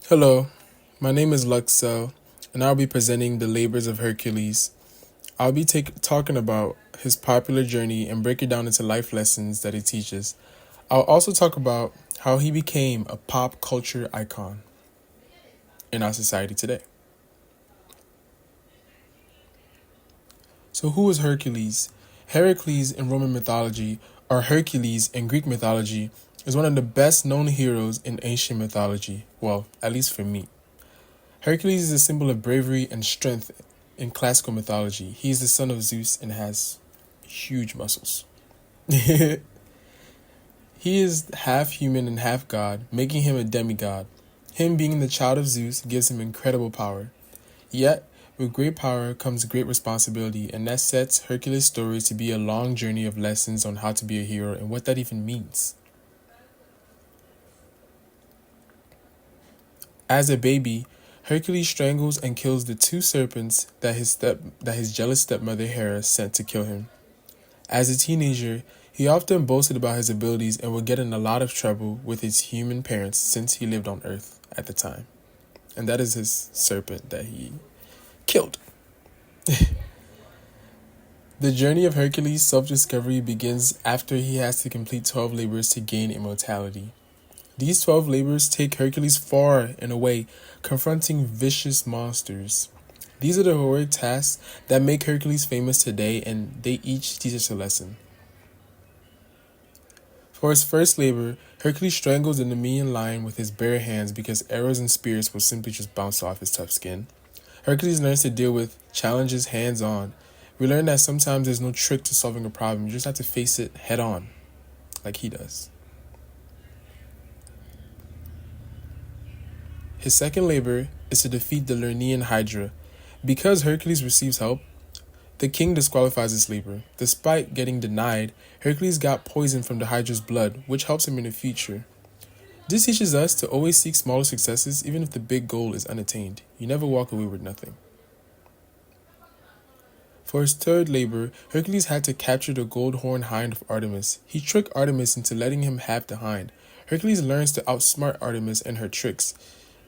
Hello, my name is Luxel, and I'll be presenting the labors of Hercules. I'll be talking about his popular journey and break it down into life lessons that he teaches. I'll also talk about how he became a pop culture icon in our society today. So, who was Hercules? Heracles in Roman mythology, or Hercules in Greek mythology, is one of the best known heroes in ancient mythology. Well, at least for me. Hercules is a symbol of bravery and strength in classical mythology. He is the son of Zeus and has huge muscles. He is half human and half god, making him a demigod. Him being the child of Zeus gives him incredible power. Yet, with great power comes great responsibility, and that sets Hercules' story to be a long journey of lessons on how to be a hero and what that even means. As a baby, Hercules strangles and kills the two serpents that his jealous stepmother Hera sent to kill him. As a teenager, he often boasted about his abilities and would get in a lot of trouble with his human parents since he lived on Earth at the time. And that is his serpent that he killed. The journey of Hercules' self-discovery begins after he has to complete 12 labors to gain immortality. These 12 labors take Hercules far and away, confronting vicious monsters. These are the heroic tasks that make Hercules famous today, and they each teach us a lesson. For his first labor, Hercules strangles the Nemean lion with his bare hands because arrows and spears will simply just bounce off his tough skin. Hercules learns to deal with challenges hands-on. We learn that sometimes there's no trick to solving a problem, you just have to face it head-on, like he does. His second labor is to defeat the Lernaean Hydra. Because Hercules receives help, the king disqualifies this labor. Despite getting denied, Hercules got poison from the Hydra's blood, which helps him in the future. This teaches us to always seek smaller successes even if the big goal is unattained. You never walk away with nothing. For his third labor, Hercules had to capture the gold horned hind of Artemis. He tricked Artemis into letting him have the hind. Hercules learns to outsmart Artemis and her tricks.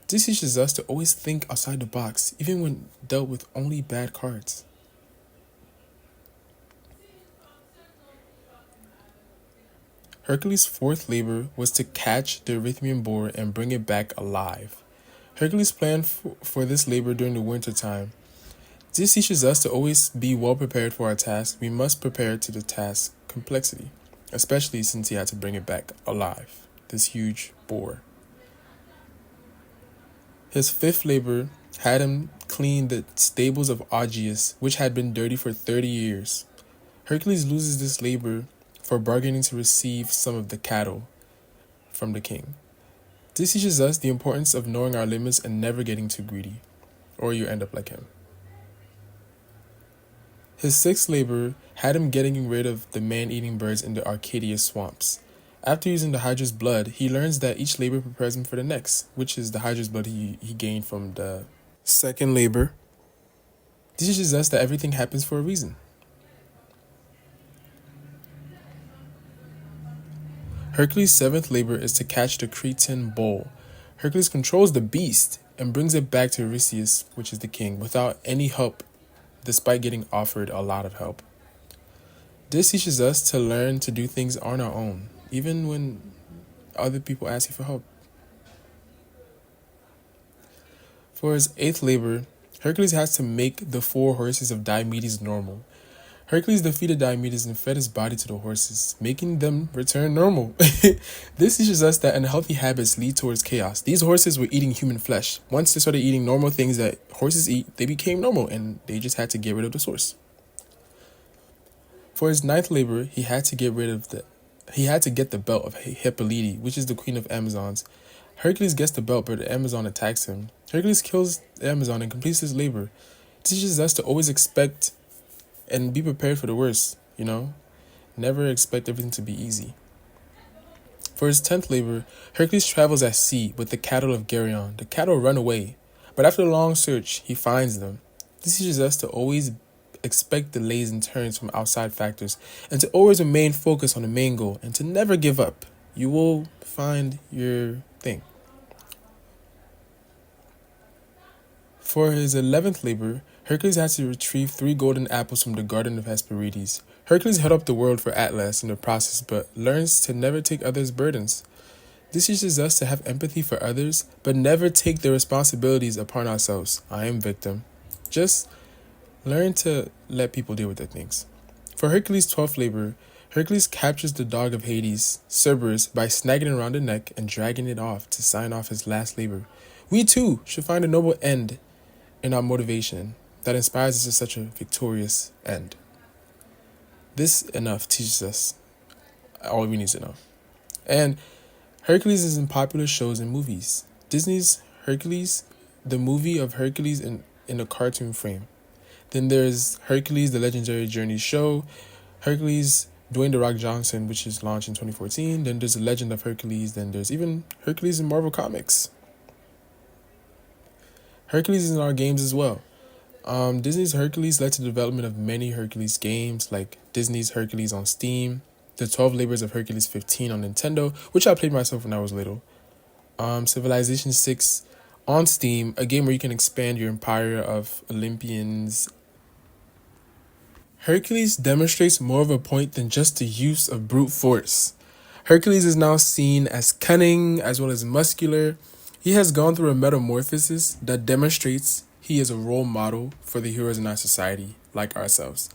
This teaches us to always think outside the box, even when dealt with only bad cards. Hercules' fourth labor was to catch the Erythraean boar and bring it back alive. Hercules planned for this labor during the winter time. This teaches us to always be well prepared for our task. We must prepare to the task complexity, especially since he had to bring it back alive, this huge boar. His fifth labor had him clean the stables of Augeas, which had been dirty for 30 years. Hercules loses this labor for bargaining to receive some of the cattle from the king. This teaches us the importance of knowing our limits and never getting too greedy, or you end up like him. His sixth labor had him getting rid of the man-eating birds in the Arcadia swamps. After using the Hydra's blood, he learns that each labor prepares him for the next, which is the Hydra's blood he gained from the second labor. This teaches us that everything happens for a reason. Hercules' seventh labor is to catch the Cretan bull. Hercules controls the beast and brings it back to Eurystheus, which is the king, without any help, despite getting offered a lot of help. This teaches us to learn to do things on our own, even when other people ask you for help. For his eighth labor, Hercules has to make the 4 horses of Diomedes normal. Hercules defeated Diomedes and fed his body to the horses, making them return normal. This teaches us that unhealthy habits lead towards chaos. These horses were eating human flesh. Once they started eating normal things that horses eat, they became normal, and they just had to get rid of the source. For his ninth labor, he had to get the belt of Hippolyte, which is the queen of Amazons. Hercules gets the belt, but the Amazon attacks him. Hercules kills the Amazon and completes his labor. It teaches us to always expect and be prepared for the worst, Never expect everything to be easy. For his 10th labor, Hercules travels at sea with the cattle of Geryon. The cattle run away, but after a long search, he finds them. This teaches us to always expect delays and turns from outside factors, and to always remain focused on the main goal, and to never give up. You will find your thing. For his 11th labor, Hercules had to retrieve 3 golden apples from the Garden of Hesperides. Hercules held up the world for Atlas in the process, but learns to never take others' burdens. This teaches us to have empathy for others, but never take the responsibilities upon ourselves. I am victim. Just learn to let people deal with their things. For Hercules' 12th labor, Hercules captures the dog of Hades, Cerberus, by snagging it around the neck and dragging it off to sign off his last labor. We too should find a noble end in our motivation that inspires us to such a victorious end. This enough teaches us all we need to know. And Hercules is in popular shows and movies. Disney's Hercules, the movie of Hercules in a cartoon frame. Then there's Hercules, the Legendary Journey show, Hercules, Dwayne "The Rock" Johnson, which is launched in 2014. Then there's The Legend of Hercules. Then there's even Hercules in Marvel Comics. Hercules is in our games as well. Disney's Hercules led to the development of many Hercules games, like Disney's Hercules on Steam, The 12 Labors of Hercules 15 on Nintendo, which I played myself when I was little. Civilization 6 on Steam, a game where you can expand your empire of Olympians. Hercules demonstrates more of a point than just the use of brute force. Hercules is now seen as cunning as well as muscular. He has gone through a metamorphosis that demonstrates he is a role model for the heroes in our society, like ourselves.